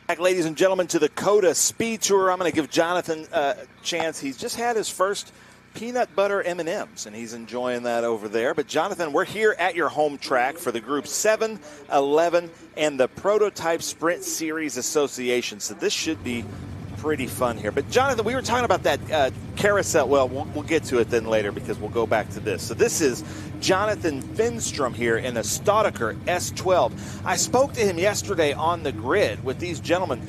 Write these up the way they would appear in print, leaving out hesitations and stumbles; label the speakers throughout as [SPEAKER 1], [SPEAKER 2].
[SPEAKER 1] Back, ladies and gentlemen, to the COTA Speed Tour. I'm going to give Jonathan a chance. He's just had his first peanut butter M&Ms, and he's enjoying that over there. But, Jonathan, we're here at your home track for the Group 7, 11, and the Prototype Sprint Series Association. So this should be pretty fun here. But, Jonathan, we were talking about that carousel. Well, we'll get to it then later because we'll go back to this. So this is Jonathan Finstrom here in a Staudacher S12. I spoke to him yesterday on the grid with these gentlemen.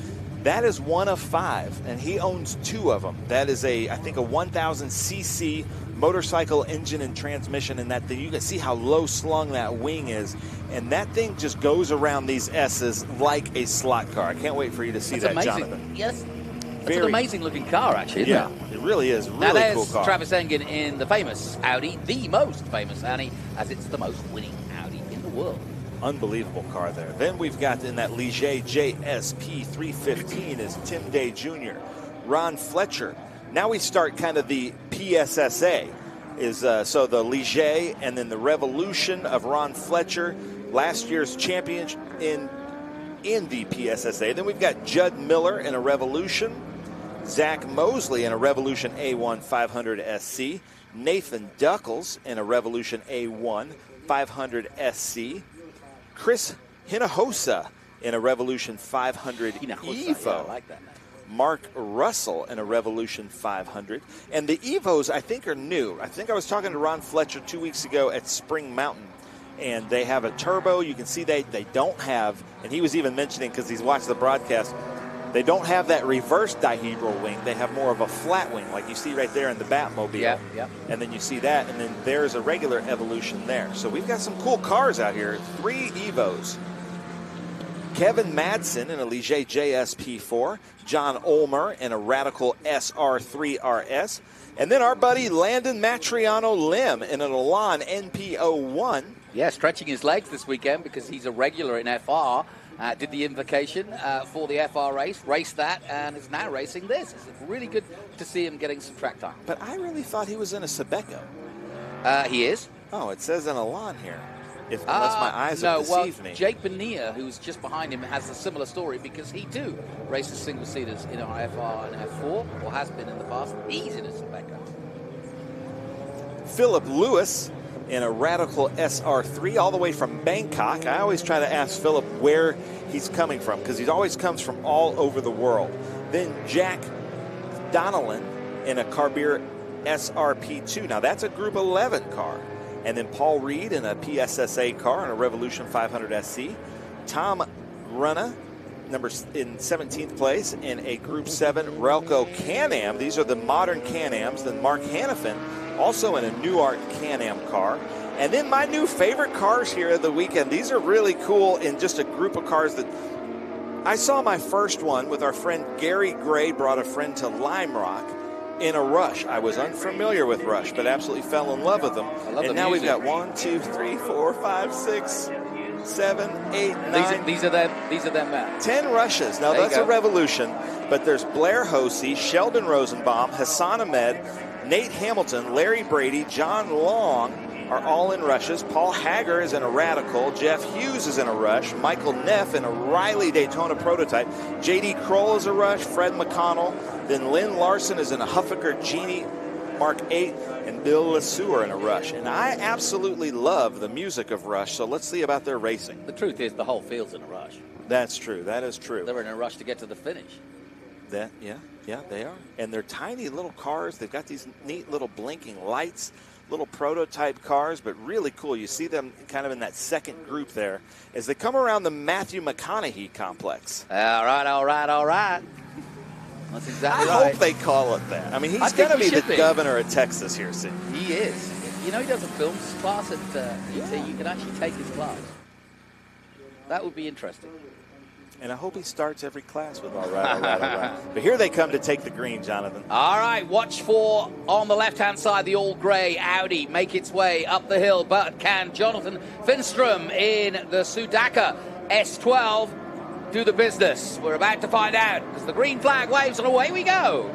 [SPEAKER 1] That is one of 5, and he owns 2 of them. That is I think a 1,000cc motorcycle engine and transmission, and that thing, you can see how low slung that wing is, and that thing just goes around these S's like a slot car. I can't wait for you to see that,
[SPEAKER 2] amazing.
[SPEAKER 1] Jonathan.
[SPEAKER 2] Yes. That's an amazing looking car, actually, isn't it?
[SPEAKER 1] It really is. Really
[SPEAKER 2] now there's
[SPEAKER 1] cool car.
[SPEAKER 2] Travis Engen in the famous Audi, the most famous Audi, as it's the most winning Audi in the world.
[SPEAKER 1] Unbelievable car there. Then we've got in that Ligier JSP 315 is Tim Day Jr., Ron Fletcher. Now we start kind of the PSSA. So the Ligier and then the Revolution of Ron Fletcher, last year's champion in the PSSA. Then we've got Judd Miller in a Revolution, Zach Mosley in a Revolution A1 500 SC, Nathan Duckles in a Revolution A1 500 SC, Chris Hinojosa in a Revolution 500 Evo.
[SPEAKER 2] Yeah, I like that name.
[SPEAKER 1] Mark Russell in a Revolution 500. And the Evos, I think, are new. I think I was talking to Ron Fletcher 2 weeks ago at Spring Mountain, and they have a turbo. You can see they don't have, and he was even mentioning, because he's watched the broadcast, they don't have that reverse dihedral wing. They have more of a flat wing, like you see right there in the Batmobile.
[SPEAKER 2] Yeah.
[SPEAKER 1] And then you see that, and then there's a regular Evolution there. So we've got some cool cars out here. 3 Evos. Kevin Madsen in a Ligier JSP4. John Ulmer in a Radical SR3 RS. And then our buddy Landon Matriano Lim in an Elan NP01.
[SPEAKER 2] Yeah, stretching his legs this weekend because he's a regular in FR. Did the invocation for the FR race, raced that, and is now racing this. It's really good to see him getting some track time.
[SPEAKER 1] But I really thought he was in a Sebeco.
[SPEAKER 2] He is.
[SPEAKER 1] Oh, it says an Elan here. Unless my eyes have deceived me.
[SPEAKER 2] Jake Bonilla, who's just behind him, has a similar story because he too races single-seaters in our FR and F4, or has been in the past. He's in a Sebeco.
[SPEAKER 1] Philip Lewis in a Radical SR3 all the way from Bangkok. I always try to ask Philip where he's coming from because he always comes from all over the world. Then Jack Donnellan in a Carbir SRP2. Now that's a Group 11 car. And then Paul Reed in a PSSA car in a Revolution 500 SC. Tom Grunna, in 17th place in a Group 7 Relco Can-Am. These are the modern Can-Ams. Then Mark Hannafin also in a Nuart Can-Am car. And then my new favorite cars here of the weekend. These are really cool in just a group of cars that I saw my first one with our friend Gary Gray, brought a friend to Lime Rock in a Rush. I was unfamiliar with Rush, but absolutely fell in love with them. And now we've got 1, 2, 3, 4, 5, 6, 7, 8, 9.
[SPEAKER 2] These are them, Matt.
[SPEAKER 1] 10 Rushes. Now that's a Revolution, but there's Blair Hosey, Sheldon Rosenbaum, Hassan Ahmed, Nate Hamilton, Larry Brady, John Long are all in Rushes. Paul Hager is in a Radical. Jeff Hughes is in a Rush. Michael Neff in a Riley Daytona Prototype. J.D. Kroll is a Rush. Fred McConnell. Then Lynn Larson is in a Huffaker Genie Mark 8. And Bill LeSueur in a Rush. And I absolutely love the music of Rush, so let's see about their racing.
[SPEAKER 2] The truth is the whole field's in a rush.
[SPEAKER 1] That's true. That is true.
[SPEAKER 2] They're in a rush to get to the finish.
[SPEAKER 1] Yeah, they are. And they're tiny little cars. They've got these neat little blinking lights, little prototype cars, but really cool. You see them kind of in that second group there as they come around the Matthew McConaughey complex.
[SPEAKER 2] All right. That's exactly
[SPEAKER 1] I hope they call it that. I mean, he's going to be the governor of Texas here soon.
[SPEAKER 2] He is. You know, he does a films class at UT. You can actually take his class. That would be interesting.
[SPEAKER 1] And I hope he starts every class with all right. But here they come to take the green, Jonathan.
[SPEAKER 2] All right, watch for, on the left-hand side, the all-grey Audi make its way up the hill. But can Jonathan Finstrom in the Staudacher S12 do the business? We're about to find out because the green flag waves and away we go.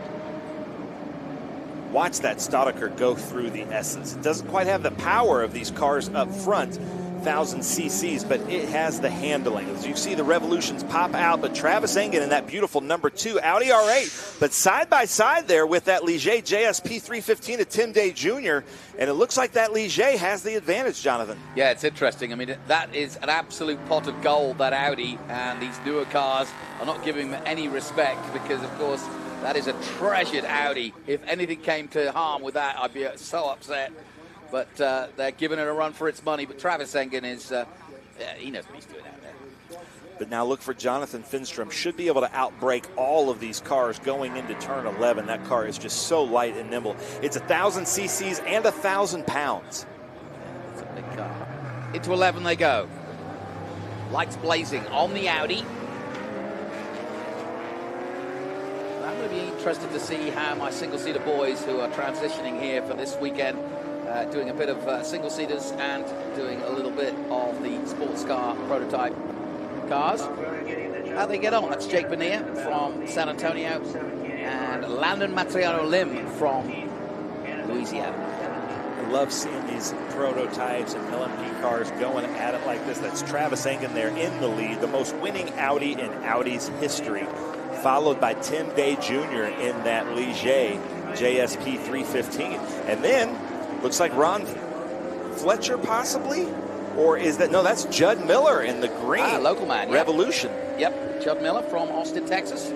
[SPEAKER 1] Watch that Staudacher go through the S's. It doesn't quite have the power of these cars up front. 1,000 cc's, but it has the handling. As you see, the Revolutions pop out, but Travis Engen in that beautiful number 2 Audi R8, but side by side there with that Ligier JSP 315 to Tim Day Jr., and it looks like that Ligier has the advantage, Jonathan.
[SPEAKER 2] Yeah, it's interesting. I mean, that is an absolute pot of gold, that Audi, and these newer cars are not giving them any respect because, of course, that is a treasured Audi. If anything came to harm with that, I'd be so upset. But they're giving it a run for its money. But Travis Engen is, he knows what he's doing out there.
[SPEAKER 1] But now look for Jonathan Finstrom. Should be able to outbrake all of these cars going into turn 11. That car is just so light and nimble. It's 1,000 cc's and 1,000 pounds.
[SPEAKER 2] It's a big car. Into 11 they go. Lights blazing on the Audi. I'm going to be interested to see how my single-seater boys who are transitioning here for this weekend, doing a bit of single-seaters and doing a little bit of the sports car prototype cars, how they get on. That's Jake Bonilla from San Antonio and Landon Matriano Lim from Louisiana.
[SPEAKER 1] I love seeing these prototypes and LMP cars going at it like this. That's Travis Engen there in the lead, the most winning Audi in Audi's history, followed by Tim Day Jr. in that Ligier JSP 315. And then, looks like Ron Fletcher possibly? Or is that, no, that's Judd Miller in the green.
[SPEAKER 2] Local man.
[SPEAKER 1] Revolution.
[SPEAKER 2] Yep, Judd Miller from Austin, Texas.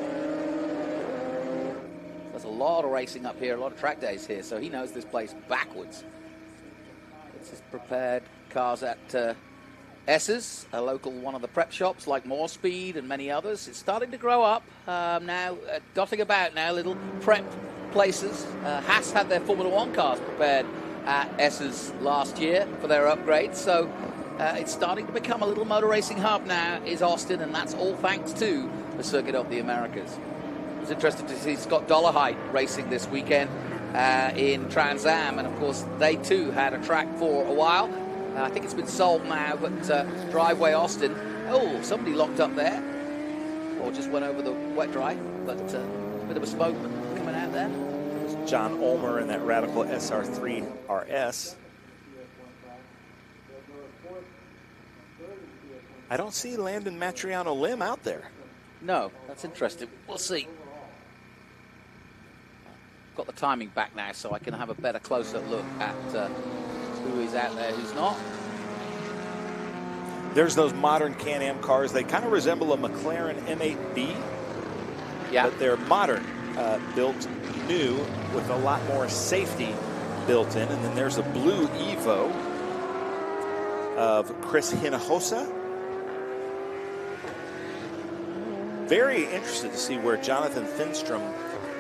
[SPEAKER 2] There's a lot of racing up here, a lot of track days here, so he knows this place backwards. This is prepared cars at S's, a local one of the prep shops like More Speed and many others. It's starting to grow up now, dotting about now, little prep places. Haas had their Formula One cars prepared at S's last year for their upgrades, so it's starting to become a little motor racing hub now, is Austin, and that's all thanks to the Circuit of the Americas. I was interested to see Scott Dollarhide racing this weekend in Trans Am, and of course they too had a track for a while. I think it's been sold now, but Driveway Austin. Oh, somebody locked up there. Or just went over the wet dry, but a bit of a smoke coming out there.
[SPEAKER 1] There's John Ulmer in that Radical SR3 RS. I don't see Landon Matriano Lim out there.
[SPEAKER 2] No, that's interesting. We'll see. Got the timing back now, so I can have a better closer look at who is out there, who's not.
[SPEAKER 1] There's those modern Can-Am cars. They kind of resemble a McLaren M8B.
[SPEAKER 2] Yeah.
[SPEAKER 1] But they're modern, built new with a lot more safety built in. And then there's a blue Evo of Chris Hinojosa. Very interested to see where Jonathan Finstrom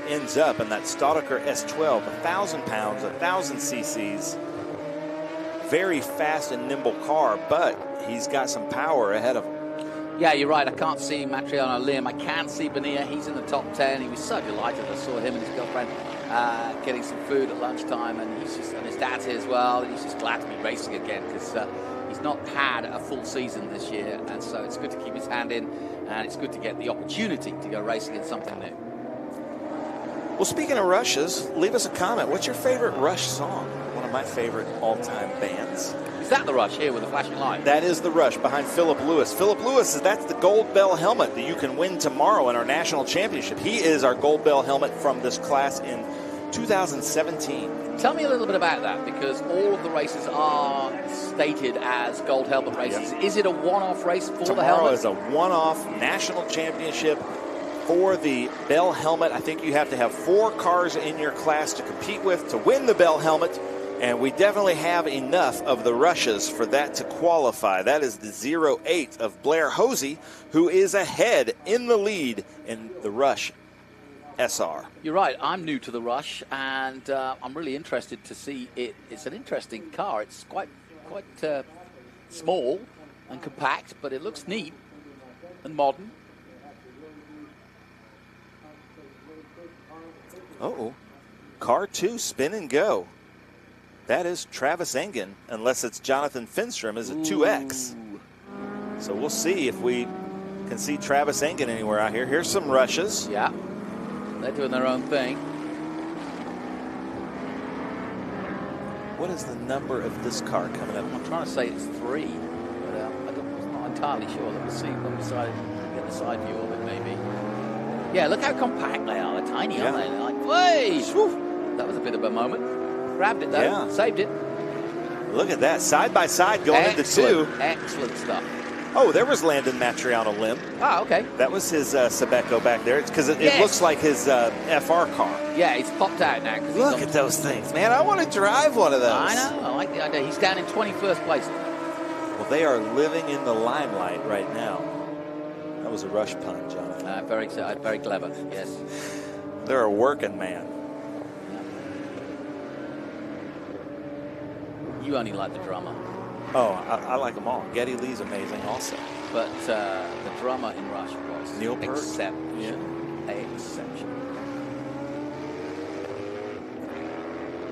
[SPEAKER 1] ends up in that Staudacher S12, 1,000 pounds, 1,000 cc's. Very fast and nimble car, but he's got some power ahead of him.
[SPEAKER 2] Yeah, you're right. I can't see Matriano Lim. I can see Bonilla. He's in the top 10. He was so delighted. I saw him and his girlfriend getting some food at lunchtime, and his dad's here as well. And he's just glad to be racing again because he's not had a full season this year, and so it's good to keep his hand in, and it's good to get the opportunity to go racing in something new.
[SPEAKER 1] Well, speaking of Rushes, leave us a comment. What's your favorite Rush song? One of my favorite all-time bands.
[SPEAKER 2] Is that the Rush here with the flashing light?
[SPEAKER 1] That is the Rush behind Philip Lewis. Philip Lewis, that's the Gold Bell helmet that you can win tomorrow in our national championship. He is our Gold Bell helmet from this class in 2017.
[SPEAKER 2] Tell me a little bit about that, because all of the races are stated as gold helmet races. Yep. Is it a one-off race for the helmet?
[SPEAKER 1] Tomorrow is a one-off national championship for the Bell helmet. I think you have to have 4 cars in your class to compete with to win the Bell helmet. And we definitely have enough of the Rushes for that to qualify. That is the 08 of Blair Hosey, who is ahead in the lead in the Rush SR.
[SPEAKER 2] You're right. I'm new to the Rush, and I'm really interested to see it. It's an interesting car. It's quite small and compact, but it looks neat and modern.
[SPEAKER 1] Uh-oh. Car 2, spin and go. That is Travis Engen, unless it's Jonathan Finstrom as a 2X. So we'll see if we can see Travis Engen anywhere out here. Here's some Rushes.
[SPEAKER 2] Yeah, they're doing their own thing.
[SPEAKER 1] What is the number of this car coming up?
[SPEAKER 2] I'm trying to say it's 3. entirely sure. Let me see when we get the side view of it, maybe. Yeah, look how compact they are. They're tiny, aren't they? They're like, whey! That was a bit of a moment. Grabbed it, though. Saved it.
[SPEAKER 1] Look at that. Side by side going into two.
[SPEAKER 2] Excellent stuff.
[SPEAKER 1] Oh, there was Landon Matriano Lim.
[SPEAKER 2] Oh, okay.
[SPEAKER 1] That was his Sebeco back there. It's because it looks like his FR car.
[SPEAKER 2] Yeah, it's popped out now.
[SPEAKER 1] Look at those things, man. I want to drive one of those.
[SPEAKER 2] I know. I like the idea. He's down in 21st place.
[SPEAKER 1] Well, they are living in the limelight right now. That was a rush pun, Jonathan.
[SPEAKER 2] Very clever, yes.
[SPEAKER 1] They're a working man.
[SPEAKER 2] You only like the drummer.
[SPEAKER 1] Oh, I like them all. Geddy Lee's amazing also.
[SPEAKER 2] But the drummer in Rush was
[SPEAKER 1] Neil Peart.
[SPEAKER 2] Exception.
[SPEAKER 1] Yeah.
[SPEAKER 2] Exception.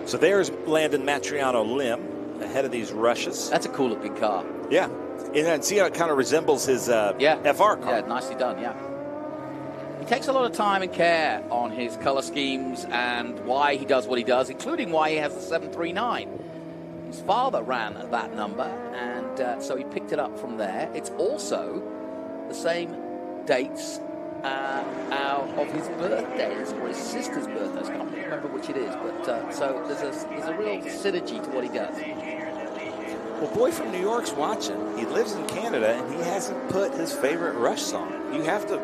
[SPEAKER 1] So there's Landon Matriano Lim ahead of these rushes.
[SPEAKER 2] That's a cool looking car.
[SPEAKER 1] Yeah. And see how it kind of resembles his FR car.
[SPEAKER 2] Yeah, nicely done, yeah. He takes a lot of time and care on his color schemes and why he does what he does, including why he has the 739. His father ran that number, and so he picked it up from there. It's also the same dates out of his birthdays or his sister's birthdays. I can't remember which it is, but so there's a real synergy to what he does.
[SPEAKER 1] Well, boy from New York's watching. He lives in Canada, and he hasn't put his favorite Rush song. You have to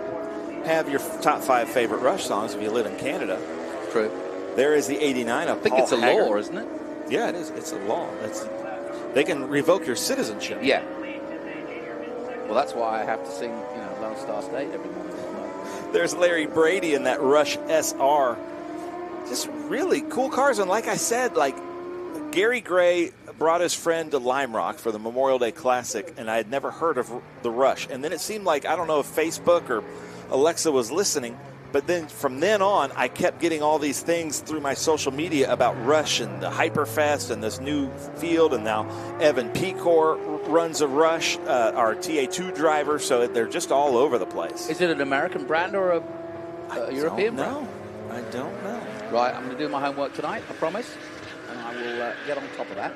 [SPEAKER 1] have your top 5 favorite Rush songs if you live in Canada.
[SPEAKER 2] True.
[SPEAKER 1] There is the 89 of
[SPEAKER 2] I think
[SPEAKER 1] Paul
[SPEAKER 2] it's a
[SPEAKER 1] Haggard.
[SPEAKER 2] law, isn't it?
[SPEAKER 1] Yeah, it is. It's a law. They can revoke your citizenship.
[SPEAKER 2] Yeah. Well, that's why I have to sing, Lone Star State every morning.
[SPEAKER 1] There's Larry Brady in that Rush SR. Just really cool cars. And like I said, like Gary Gray brought his friend to Lime Rock for the Memorial Day Classic, and I had never heard of the Rush. And then it seemed like, I don't know if Facebook or Alexa was listening, but then from then on, I kept getting all these things through my social media about Rush and the Hyperfest and this new field. And now Evan Pecor runs a Rush, our TA2 driver. So they're just all over the place.
[SPEAKER 2] Is it an American brand or a European brand?
[SPEAKER 1] I don't know.
[SPEAKER 2] Right, I'm going to do my homework tonight, I promise. And I will get on top of that.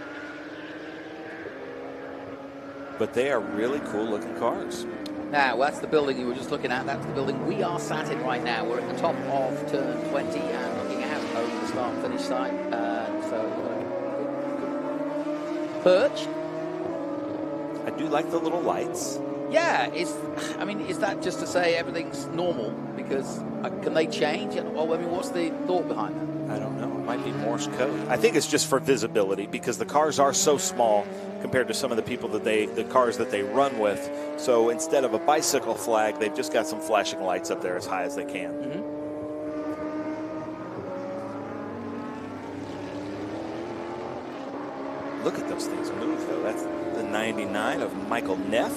[SPEAKER 1] But they are really cool looking cars.
[SPEAKER 2] Now, that's the building you were just looking at. That's the building we are sat in right now. We're at the top of turn 20 and looking out over the start and finish side. So, perch.
[SPEAKER 1] I do like the little lights.
[SPEAKER 2] Yeah, is that just to say everything's normal? Because can they change? Well, what's the thought behind that?
[SPEAKER 1] I don't know. It might be Morse code. I think it's just for visibility because the cars are so small compared to some of the cars that they run with. So instead of a bicycle flag, they've just got some flashing lights up there as high as they can.
[SPEAKER 2] Mm-hmm.
[SPEAKER 1] Look at those things move, though. That's the 99 of Michael Neff.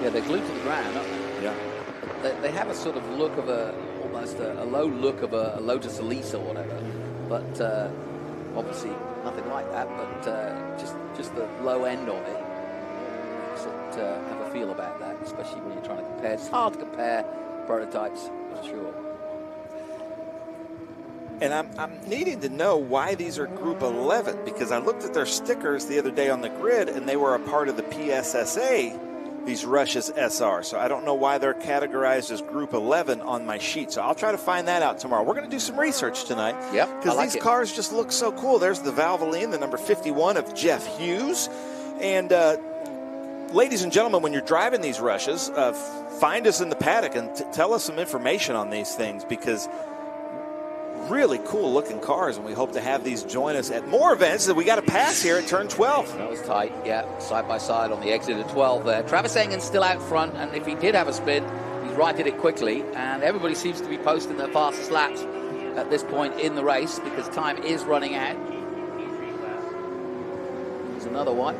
[SPEAKER 2] Yeah, they're glued to the ground, aren't they?
[SPEAKER 1] Yeah.
[SPEAKER 2] They have a sort of look of almost a low look of a Lotus Elise or whatever, but obviously nothing like that. But just the low end of it makes it have a feel about that, especially when you're trying to compare. It's hard to compare prototypes for sure.
[SPEAKER 1] And I'm needing to know why these are Group 11 because I looked at their stickers the other day on the grid and they were a part of the PSSA. These Rushes SR. So I don't know why they're categorized as Group 11 on my sheet. So I'll try to find that out tomorrow. We're going to do some research tonight.
[SPEAKER 2] Yep.
[SPEAKER 1] Because these cars just look so cool. There's the Valvoline, the number 51 of Jeff Hughes. And ladies and gentlemen, when you're driving these Rushes, find us in the paddock and tell us some information on these things because really cool looking cars, and we hope to have these join us at more events that we got to pass here at turn 12.
[SPEAKER 2] That was tight, yeah, side by side on the exit at 12 there. Travis Engen's still out front, and if he did have a spin, he's righted it quickly, and everybody seems to be posting their fastest laps at this point in the race because time is running out. There's another one.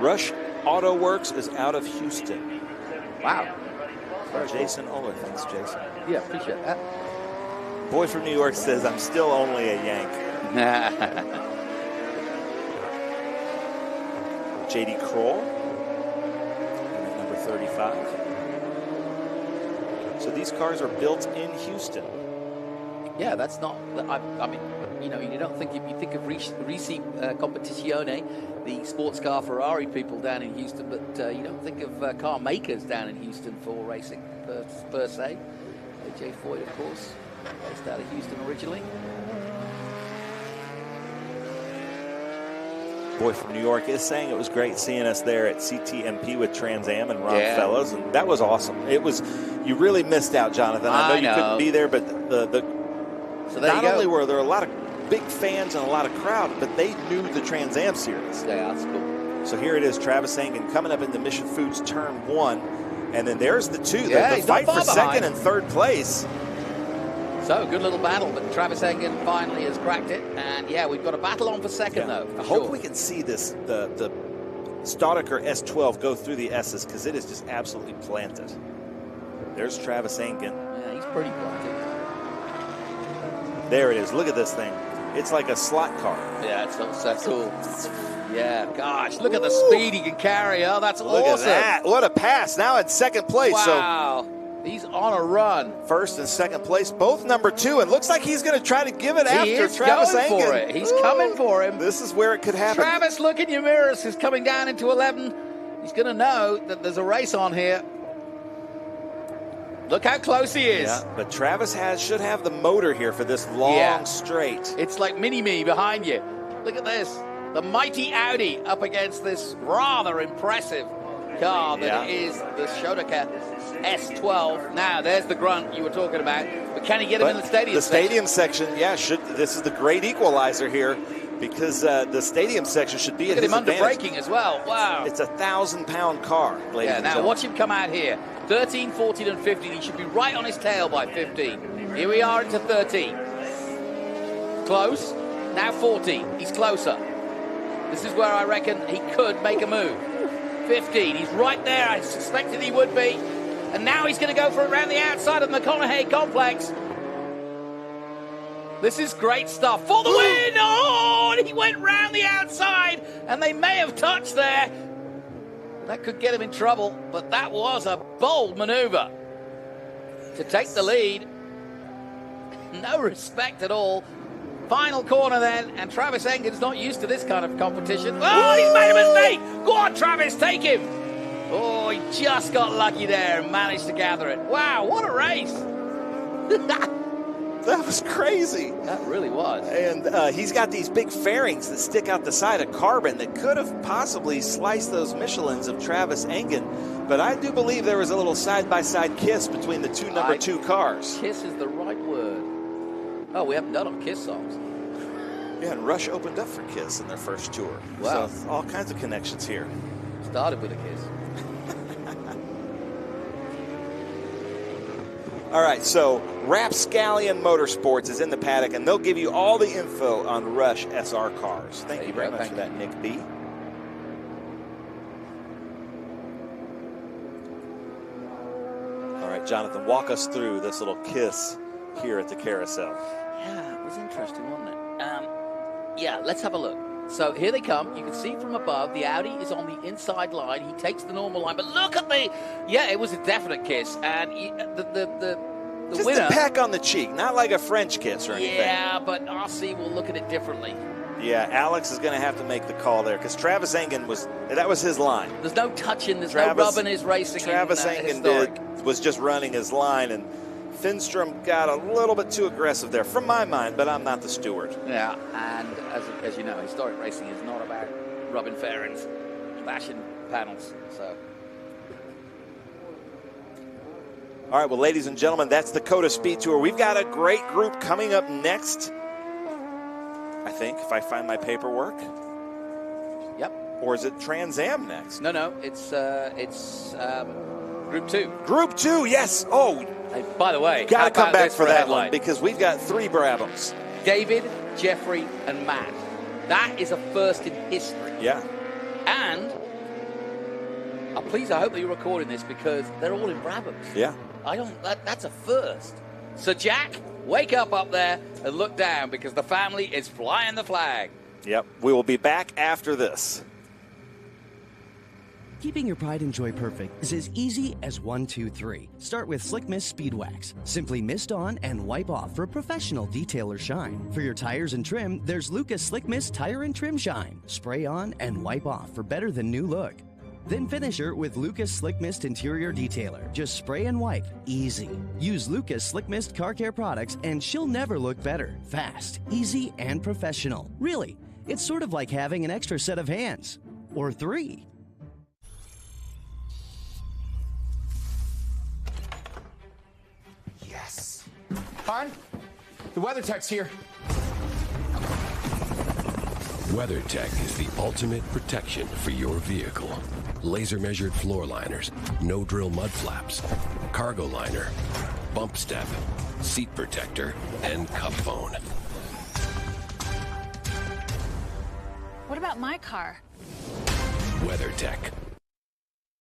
[SPEAKER 1] Rush Auto Works is out of Houston.
[SPEAKER 2] Wow.
[SPEAKER 1] Jason Oler. Thanks, Jason.
[SPEAKER 2] Yeah, appreciate that.
[SPEAKER 1] Boy from New York says, I'm still only a Yank. J.D. Kroll. And at number 35. So these cars are built in Houston.
[SPEAKER 2] Yeah, that's not. I mean, you know, you don't think, if you think of Risi Competizione, the sports car Ferrari people down in Houston, but you don't think of car makers down in Houston for racing per se. AJ Foyt, of course, based out of Houston originally.
[SPEAKER 1] Boy from New York is saying it was great seeing us there at CTMP with Trans Am and Ron Fellows, and that was awesome. It was. You really missed out, Jonathan. I know you couldn't be there, but
[SPEAKER 2] so
[SPEAKER 1] not only were there a lot of big fans and a lot of crowd, but they knew the Trans Am series.
[SPEAKER 2] Yeah, that's cool.
[SPEAKER 1] So here it is, Travis Engen coming up into Mission Foods Turn 1, and then there's the 2.
[SPEAKER 2] Yeah,
[SPEAKER 1] the fight for second and third place.
[SPEAKER 2] So, good little battle, but Travis Engen finally has cracked it. And, yeah, we've got a battle on for second, though.
[SPEAKER 1] I hope we can see this, the Staudacher S12 go through the S's, because it is just absolutely planted. There's Travis Engen.
[SPEAKER 2] Yeah, he's pretty planted.
[SPEAKER 1] There it is. Look at this thing. It's like a slot car.
[SPEAKER 2] Yeah, it's so cool. Yeah, gosh, look at the speed he can carry. Oh, that's awesome.
[SPEAKER 1] Look at that. What a pass. Now in second place.
[SPEAKER 2] Wow. He's on a run.
[SPEAKER 1] First and second place, both number 2, and looks like he's going to try to give it after Travis Engen.
[SPEAKER 2] For it. He's coming for him.
[SPEAKER 1] This is where it could happen.
[SPEAKER 2] Travis, look in your mirrors. He's coming down into 11. He's going to know that there's a race on here. Look how close he is.
[SPEAKER 1] Yeah, but Travis should have the motor here for this long straight.
[SPEAKER 2] It's like Mini-Me behind you. Look at this. The mighty Audi up against this rather impressive car that is the Staudacher S12. Now, there's the grunt you were talking about. But can he get him in the stadium section?
[SPEAKER 1] The stadium section, this is the great equalizer here, because the stadium section should be at his advantage.
[SPEAKER 2] Look at him under braking as well. Wow.
[SPEAKER 1] It's a 1,000-pound car, ladies and gentlemen.
[SPEAKER 2] Watch him come out here. 13, 14, and 15. He should be right on his tail by 15. Here we are into 13. Close. Now 14. He's closer. This is where I reckon he could make a move. 15. He's right there. I suspected he would be. And now he's going to go for it around the outside of the McConaughey complex. This is great stuff for the win. Oh, and he went round the outside, and they may have touched there. That could get him in trouble, but that was a bold maneuver to take the lead. No respect at all. Final corner then, and Travis Engen's not used to this kind of competition. Oh, he's made a mistake. Go on, Travis, take him. Oh, he just got lucky there and managed to gather it. Wow, what a race.
[SPEAKER 1] That was crazy.
[SPEAKER 2] That really was.
[SPEAKER 1] And he's got these big fairings that stick out the side of carbon that could have possibly sliced those Michelins of Travis Engen. But I do believe there was a little side-by-side kiss between the two number 2 cars.
[SPEAKER 2] Kiss is the right word. Oh, we haven't done them Kiss songs.
[SPEAKER 1] Yeah, and Rush opened up for Kiss in their first tour.
[SPEAKER 2] Wow.
[SPEAKER 1] So all kinds of connections here.
[SPEAKER 2] Started with a kiss.
[SPEAKER 1] All right, so Rapscallion Motorsports is in the paddock, and they'll give you all the info on Rush SR cars. Thank you very much for that, Nick B. All right, Jonathan, walk us through this little kiss here at the carousel.
[SPEAKER 2] Yeah, it was interesting, wasn't it? Yeah, let's have a look. So here they come. You can see from above, the Audi is on the inside line. He takes the normal line, but look at it was a definite kiss. And the
[SPEAKER 1] just
[SPEAKER 2] winner,
[SPEAKER 1] a peck on the cheek, not like a French kiss or anything.
[SPEAKER 2] Yeah, but RC will look at it differently.
[SPEAKER 1] Yeah, Alex is going to have to make the call there, because Travis Engen that was his line.
[SPEAKER 2] There's no touching, there's no rubbing his racing.
[SPEAKER 1] Travis Engen was just running his line, and Finstrom got a little bit too aggressive there, from my mind, but I'm not the steward.
[SPEAKER 2] Yeah, and as you know, historic racing is not about rubbing fairings, bashing panels. So,
[SPEAKER 1] all right, well, ladies and gentlemen, that's the COTA Speed Tour. We've got a great group coming up next, I think, if I find my paperwork.
[SPEAKER 2] Yep.
[SPEAKER 1] Or is it Trans Am next?
[SPEAKER 2] No, it's Group 2.
[SPEAKER 1] Group 2, yes. Oh,
[SPEAKER 2] hey, by the way,
[SPEAKER 1] got to come back for that
[SPEAKER 2] headline?
[SPEAKER 1] one, because we've got 3 Brabhams.
[SPEAKER 2] David, Jeffrey, and Matt. That is a first in history.
[SPEAKER 1] Yeah.
[SPEAKER 2] And I hope that you're recording this, because they're all in Brabhams.
[SPEAKER 1] Yeah.
[SPEAKER 2] That's a first. So Jack, wake up there and look down, because the family is flying the flag.
[SPEAKER 1] Yep. We will be back after this.
[SPEAKER 3] Keeping your pride and joy perfect is as easy as 1, 2, 3. Start with Slick Mist Speed Wax. Simply mist on and wipe off for professional detailer shine. For your tires and trim, there's Lucas Slick Mist Tire and Trim Shine. Spray on and wipe off for better than new look. Then finish her with Lucas Slick Mist Interior Detailer. Just spray and wipe. Easy. Use Lucas Slick Mist Car Care products and she'll never look better. Fast, easy, and professional. Really, it's sort of like having an extra set of hands. Or 3.
[SPEAKER 4] Yes. Hon, the WeatherTech's here.
[SPEAKER 5] WeatherTech is the ultimate protection for your vehicle. Laser measured floor liners, no drill mud flaps, cargo liner, bump step, seat protector, and cup phone.
[SPEAKER 6] What about my car?
[SPEAKER 5] WeatherTech.